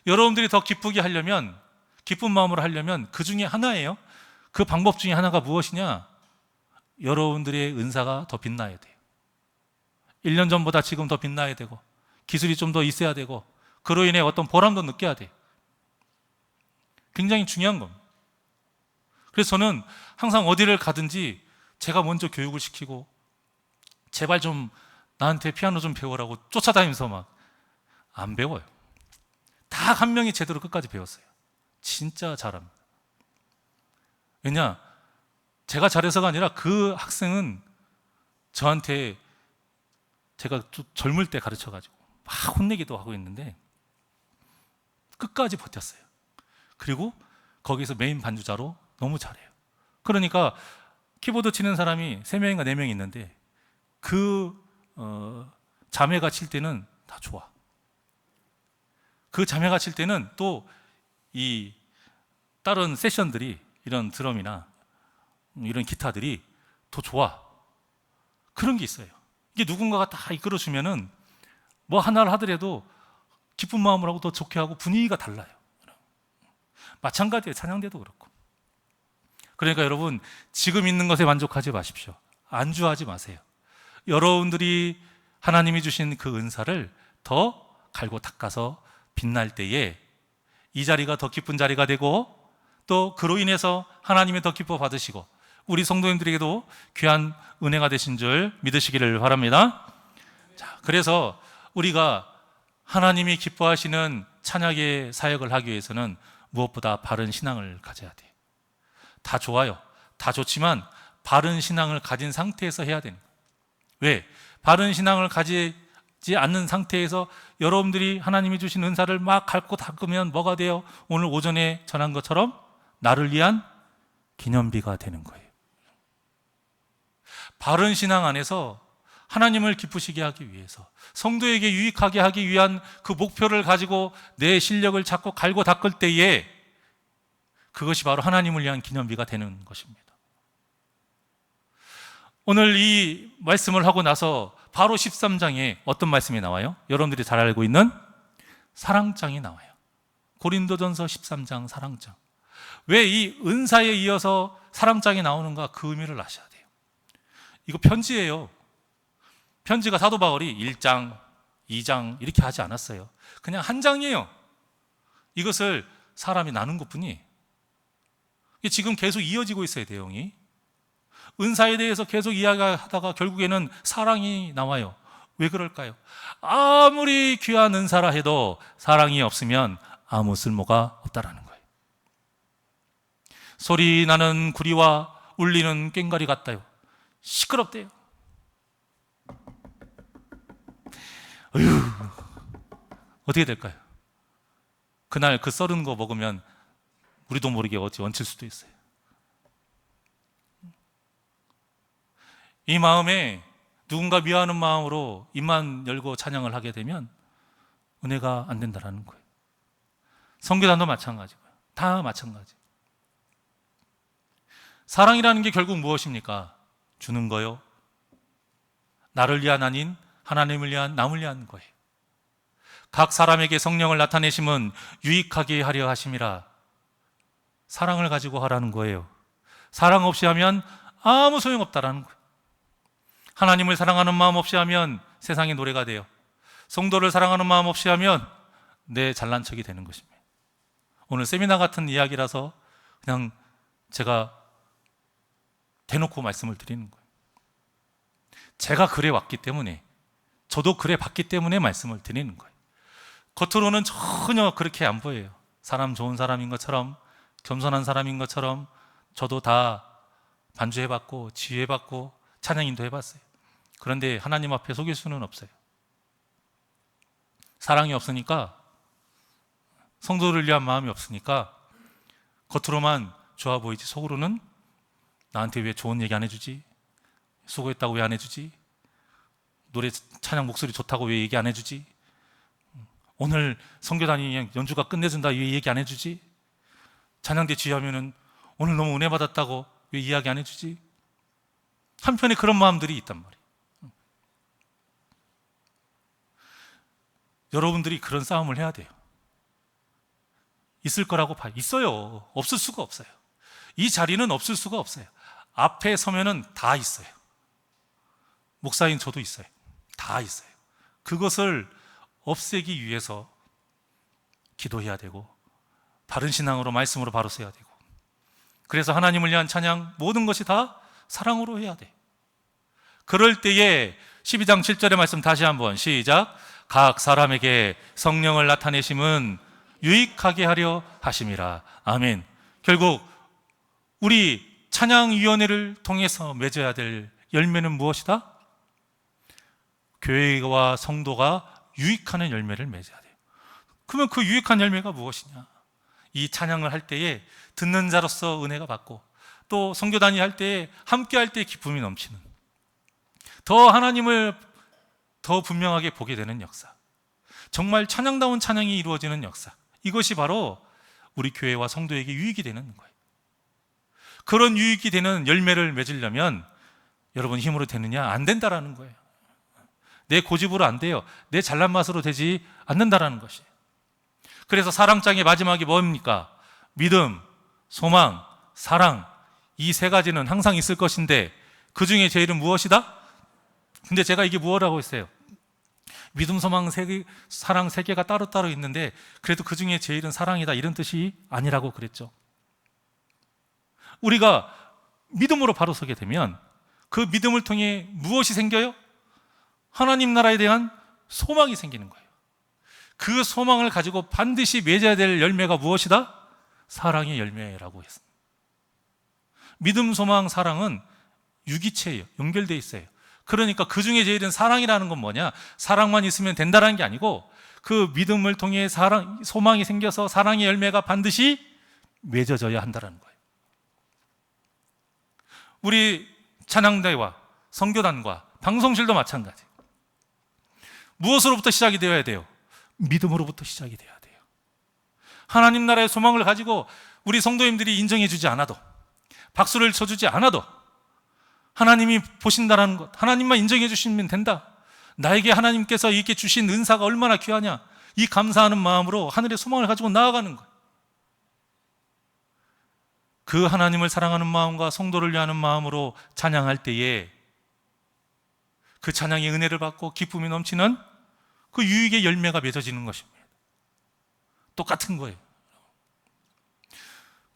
[SPEAKER 1] 여러분들이 더 기쁘게 하려면, 기쁜 마음으로 하려면 그 중에 하나예요. 그 방법 중에 하나가 무엇이냐? 여러분들의 은사가 더 빛나야 돼요. 1년 전보다 지금 더 빛나야 되고, 기술이 좀 더 있어야 되고, 그로 인해 어떤 보람도 느껴야 돼요. 굉장히 중요한 겁니다. 그래서 저는 항상 어디를 가든지 제가 먼저 교육을 시키고, 제발 좀 나한테 피아노 좀 배우라고 쫓아다니면서 막 안 배워요. 다 한 명이 제대로 끝까지 배웠어요. 진짜 잘합니다. 왜냐? 제가 잘해서가 아니라 그 학생은 저한테 제가 젊을 때 가르쳐가지고 막 혼내기도 하고 있는데 끝까지 버텼어요. 그리고 거기서 메인 반주자로 너무 잘해요. 그러니까 키보드 치는 사람이 3명인가 4명 있는데 그 자매가 칠 때는 다 좋아. 그 자매가 칠 때는 또 이 다른 세션들이, 이런 드럼이나 이런 기타들이 더 좋아. 그런 게 있어요. 이게 누군가가 다 이끌어주면은 뭐 하나를 하더라도 기쁜 마음으로 하고 더 좋게 하고 분위기가 달라요. 마찬가지예요. 찬양대도 그렇고. 그러니까 여러분, 지금 있는 것에 만족하지 마십시오. 안주하지 마세요. 여러분들이 하나님이 주신 그 은사를 더 갈고 닦아서 빛날 때에 이 자리가 더 기쁜 자리가 되고, 또 그로 인해서 하나님이 더 기뻐 받으시고 우리 성도님들에게도 귀한 은혜가 되신 줄 믿으시기를 바랍니다. 자, 그래서 우리가 하나님이 기뻐하시는 찬양의 사역을 하기 위해서는 무엇보다 바른 신앙을 가져야 돼요. 다 좋아요. 다 좋지만 바른 신앙을 가진 상태에서 해야 됩니다. 왜? 바른 신앙을 가지지 않는 상태에서 여러분들이 하나님이 주신 은사를 막 밟고 닦으면 뭐가 돼요? 오늘 오전에 전한 것처럼 나를 위한 기념비가 되는 거예요. 바른 신앙 안에서 하나님을 기쁘시게 하기 위해서, 성도에게 유익하게 하기 위한 그 목표를 가지고 내 실력을 자꾸 갈고 닦을 때에 그것이 바로 하나님을 위한 기념비가 되는 것입니다. 오늘 이 말씀을 하고 나서 바로 13장에 어떤 말씀이 나와요? 여러분들이 잘 알고 있는 사랑장이 나와요. 고린도전서 13장 사랑장. 왜 이 은사에 이어서 사랑장이 나오는가? 그 의미를 아셔야 돼요. 이거 편지예요. 편지가 사도 바울이 1장, 2장 이렇게 하지 않았어요. 그냥 한 장이에요. 이것을 사람이 나눈 것뿐이. 지금 계속 이어지고 있어요, 내용이. 은사에 대해서 계속 이야기하다가 결국에는 사랑이 나와요. 왜 그럴까요? 아무리 귀한 은사라 해도 사랑이 없으면 아무 쓸모가 없다라는 거예요. 소리 나는 구리와 울리는 꽹과리 같다요. 시끄럽대요. 어휴, 어떻게 될까요? 그날 그 썰은 거 먹으면 우리도 모르게 어찌 얹힐 수도 있어요. 이 마음에 누군가 미워하는 마음으로 입만 열고 찬양을 하게 되면 은혜가 안 된다라는 거예요. 선교단도 마찬가지고요. 다 마찬가지. 사랑이라는 게 결국 무엇입니까? 주는 거요. 나를 위한 아닌 하나님을 위한, 남을 위한 거예요. 각 사람에게 성령을 나타내심은 유익하게 하려 하심이라. 사랑을 가지고 하라는 거예요. 사랑 없이 하면 아무 소용없다라는 거예요. 하나님을 사랑하는 마음 없이 하면 세상의 노래가 돼요. 성도를 사랑하는 마음 없이 하면 내 잘난 척이 되는 것입니다. 오늘 세미나 같은 이야기라서 그냥 제가 대놓고 말씀을 드리는 거예요. 제가 그래 왔기 때문에, 저도 그래 봤기 때문에 말씀을 드리는 거예요. 겉으로는 전혀 그렇게 안 보여요. 사람 좋은 사람인 것처럼, 겸손한 사람인 것처럼 저도 다 반주해봤고 지휘해봤고 찬양인도 해봤어요. 그런데 하나님 앞에 속일 수는 없어요. 사랑이 없으니까, 성도를 위한 마음이 없으니까 겉으로만 좋아 보이지 속으로는 나한테 왜 좋은 얘기 안 해주지? 수고했다고 왜 안 해주지? 노래 찬양 목소리 좋다고 왜 얘기 안 해주지? 오늘 선교단이 연주가 끝내준다 왜 얘기 안 해주지? 찬양대 지휘하면은 오늘 너무 은혜 받았다고 왜 이야기 안 해주지? 한편에 그런 마음들이 있단 말이에요. 여러분들이 그런 싸움을 해야 돼요. 있을 거라고 봐요. 있어요. 없을 수가 없어요. 이 자리는 없을 수가 없어요. 앞에 서면은 다 있어요. 목사인 저도 있어요. 다 있어요. 그것을 없애기 위해서 기도해야 되고, 바른 신앙으로 말씀으로 바로 서야 되고, 그래서 하나님을 위한 찬양 모든 것이 다 사랑으로 해야 돼. 그럴 때에 12장 7절의 말씀 다시 한번 시작. 각 사람에게 성령을 나타내심은 유익하게 하려 하심이라. 아멘. 결국 우리 찬양위원회를 통해서 맺어야 될 열매는 무엇이다? 교회와 성도가 유익하는 열매를 맺어야 돼요. 그러면 그 유익한 열매가 무엇이냐? 이 찬양을 할 때에 듣는 자로서 은혜가 받고, 또 선교단이 할 때에 함께 할 때에 기쁨이 넘치는, 더 하나님을 더 분명하게 보게 되는 역사, 정말 찬양다운 찬양이 이루어지는 역사, 이것이 바로 우리 교회와 성도에게 유익이 되는 거예요. 그런 유익이 되는 열매를 맺으려면 여러분 힘으로 되느냐? 안 된다라는 거예요. 내 고집으로 안 돼요. 내 잘난 맛으로 되지 않는다라는 것이에요. 그래서 사랑장의 마지막이 뭡니까? 믿음, 소망, 사랑, 이 세 가지는 항상 있을 것인데 그 중에 제일은 무엇이다? 근데 제가 이게 무엇이라고 했어요? 믿음, 소망, 사랑 세 개가 따로따로 있는데 그래도 그 중에 제일은 사랑이다, 이런 뜻이 아니라고 그랬죠. 우리가 믿음으로 바로 서게 되면 그 믿음을 통해 무엇이 생겨요? 하나님 나라에 대한 소망이 생기는 거예요. 그 소망을 가지고 반드시 맺어야 될 열매가 무엇이다? 사랑의 열매라고 했습니다. 믿음, 소망, 사랑은 유기체예요. 연결되어 있어요. 그러니까 그 중에 제일은 사랑이라는 건 뭐냐? 사랑만 있으면 된다는 게 아니고 그 믿음을 통해 소망이 생겨서 사랑의 열매가 반드시 맺어져야 한다는 거예요. 우리 찬양대와 선교단과 방송실도 마찬가지. 무엇으로부터 시작이 되어야 돼요? 믿음으로부터 시작이 돼야 돼요. 하나님 나라의 소망을 가지고 우리 성도님들이 인정해 주지 않아도, 박수를 쳐주지 않아도 하나님이 보신다라는 것, 하나님만 인정해 주시면 된다. 나에게 하나님께서 이렇게 주신 은사가 얼마나 귀하냐, 이 감사하는 마음으로 하늘의 소망을 가지고 나아가는 거예요. 그 하나님을 사랑하는 마음과 성도를 위하는 마음으로 찬양할 때에 그 찬양의 은혜를 받고 기쁨이 넘치는 그 유익의 열매가 맺어지는 것입니다. 똑같은 거예요.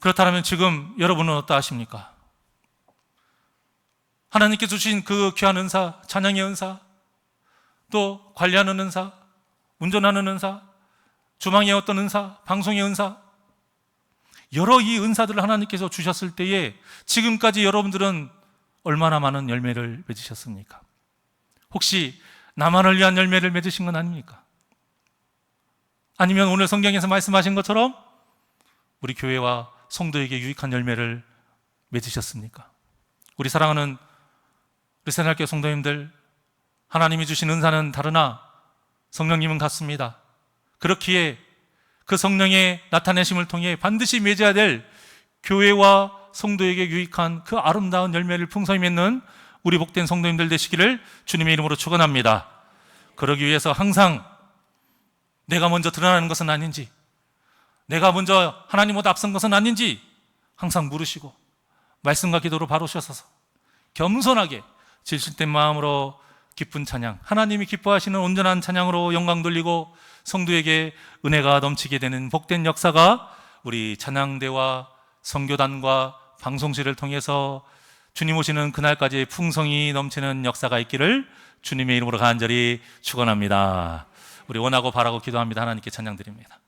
[SPEAKER 1] 그렇다면 지금 여러분은 어떠하십니까? 하나님께서 주신 그 귀한 은사, 찬양의 은사, 또 관리하는 은사, 운전하는 은사, 주방의 어떤 은사, 방송의 은사, 여러 이 은사들을 하나님께서 주셨을 때에 지금까지 여러분들은 얼마나 많은 열매를 맺으셨습니까? 혹시 나만을 위한 열매를 맺으신 건 아닙니까? 아니면 오늘 성경에서 말씀하신 것처럼 우리 교회와 성도에게 유익한 열매를 맺으셨습니까? 우리 사랑하는 우리 새날교회 성도님들, 하나님이 주신 은사는 다르나 성령님은 같습니다. 그렇기에 그 성령의 나타내심을 통해 반드시 맺어야 될 교회와 성도에게 유익한 그 아름다운 열매를 풍성히 맺는 우리 복된 성도님들 되시기를 주님의 이름으로 축원합니다. 그러기 위해서 항상 내가 먼저 드러나는 것은 아닌지, 내가 먼저 하나님보다 앞선 것은 아닌지 항상 물으시고 말씀과 기도로 바로 서서 겸손하게 질실된 마음으로 기쁜 찬양, 하나님이 기뻐하시는 온전한 찬양으로 영광 돌리고 성도에게 은혜가 넘치게 되는 복된 역사가 우리 찬양대와 선교단과 방송실을 통해서 주님 오시는 그날까지 풍성이 넘치는 역사가 있기를 주님의 이름으로 간절히 축원합니다. 우리 원하고 바라고 기도합니다. 하나님께 찬양 드립니다.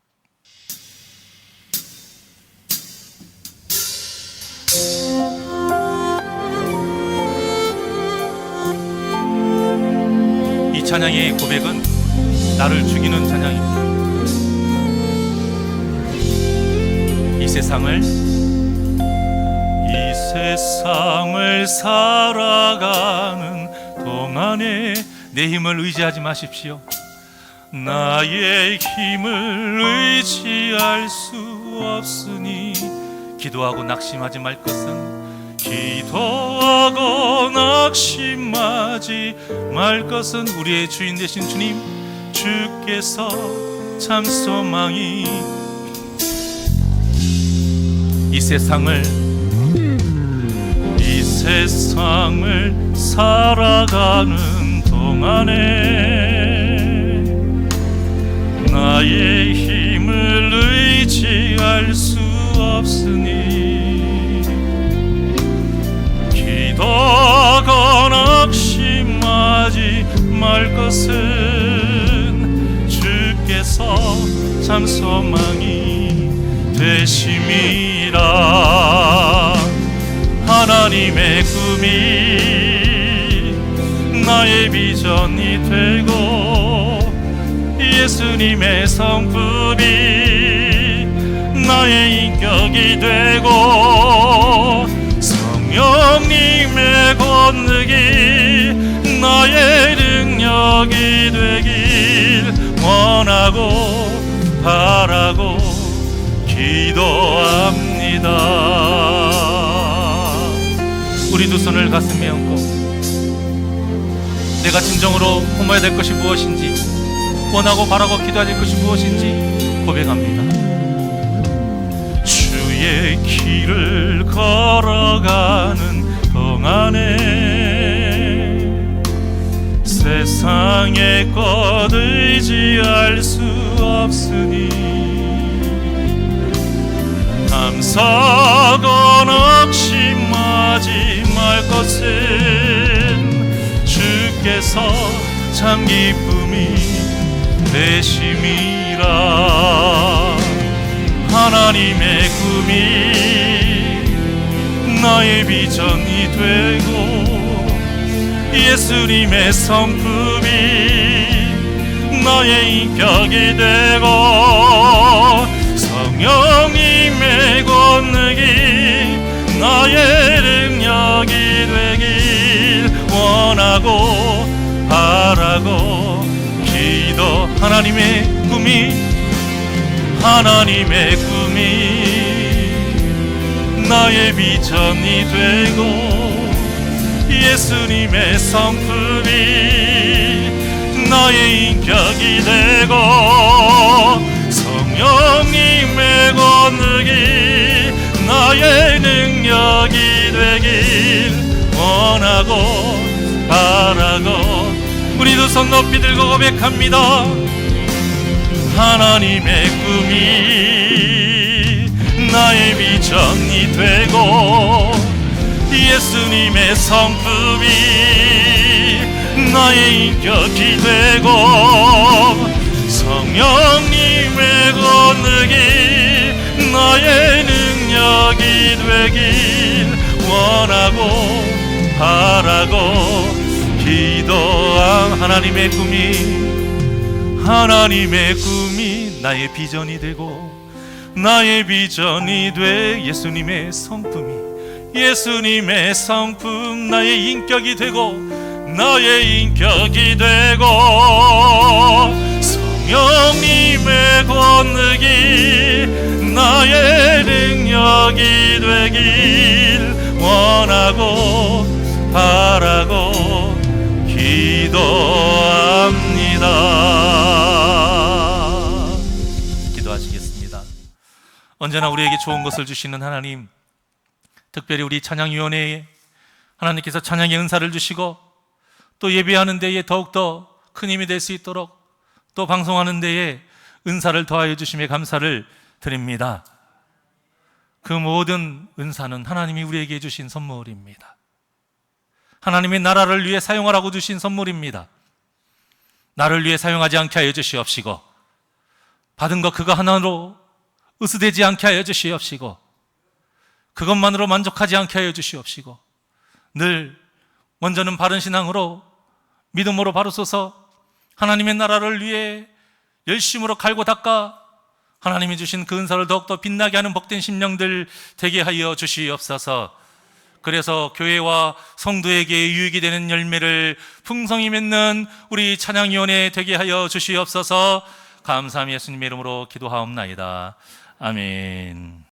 [SPEAKER 1] 이 찬양의 고백은 나를 죽이는 찬양입니다. 이 세상을 살아가는 동안에 내 힘을 의지하지 마십시오. 나의 힘을 의지할 수 없으니 기도하고 낙심하지 말 것은, 기도하고 낙심하지 말 것은 우리의 주인 되신 주님 주께서 참 소망이. 이 세상을 살아가는 동안에 나의 힘을 의지할 수 없으니 기도하고 낙심하지 말 것은 주께서 참 소망이 되심이라. 하나님의 꿈이 나의 비전이 되고 예수님의 성품이 나의 인격이 되고 성령님의 권능이 나의 능력이 되길 원하고 바라고 기도합니다. 우리 두 손을 가슴에 얹고 내가 진정으로 품어야 될 것이 무엇인지, 원하고 바라고 기도해야 될 것이 무엇인지 고백합니다. 주의 길을 걸어가는 동안에 세상의 것 의지할 수 없으니 감사하고 낙심하지 말 것은 주께서 참 기쁨이 되심이라. 하나님의 꿈이 나의 비전이 되고 예수님의 성품이 나의 인격이 되고 성령님의 권능이 나의 능력이 되길 원하고 바라고 기도. 하나님의 꿈이 나의 비전이 되고 예수님의 성품이 나의 인격이 되고 성령님의 권능이 나의 능력이 되길 원하고 바라고. 우리 두 손 높이 들고 고백합니다. 하나님의 꿈이 나의 비전이 되고 예수님의 성품이 나의 인격이 되고 성령님의 권능이 나의 능력이 되길 원하고 바라고 기도한 하나님의 꿈이 나의 비전이 되고 나의 비전이 돼 예수님의 성품 나의 인격이 되고 나의 인격이 되고 성령님의 권능이 나의 능력이 되길 원하고 바라고 기도합니다. 기도하시겠습니다. 언제나 우리에게 좋은 것을 주시는 하나님, 특별히 우리 찬양위원회에 하나님께서 찬양의 은사를 주시고 또 예배하는 데에 더욱더 큰 힘이 될 수 있도록 또 방송하는 데에 은사를 더하여 주심에 감사를 드립니다. 그 모든 은사는 하나님이 우리에게 주신 선물입니다. 하나님의 나라를 위해 사용하라고 주신 선물입니다. 나를 위해 사용하지 않게 하여 주시옵시고 받은 것 그거 하나로 으스대지 않게 하여 주시옵시고 그것만으로 만족하지 않게 하여 주시옵시고 늘 먼저는 바른 신앙으로 믿음으로 바로 서서 하나님의 나라를 위해 열심으로 갈고 닦아 하나님이 주신 그 은사를 더욱더 빛나게 하는 복된 심령들 되게 하여 주시옵소서. 그래서 교회와 성도에게 유익이 되는 열매를 풍성히 맺는 우리 찬양위원회 되게 하여 주시옵소서. 감사함이 예수님의 이름으로 기도하옵나이다. 아멘.